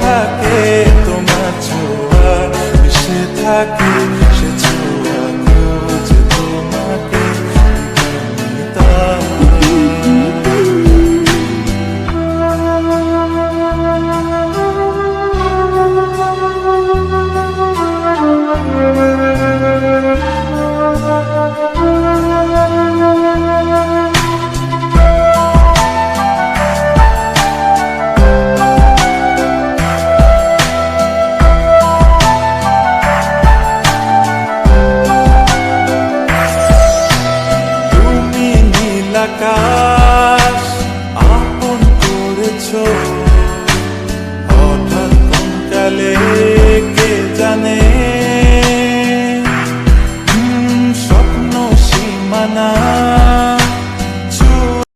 থাকে তোমার ছোঁয়া, মিশে থাকে সে ছোঁয়া, খুঁজে তোমাকে আকাশ আপন করেছো, হঠাৎ কোন কালে কে জানে।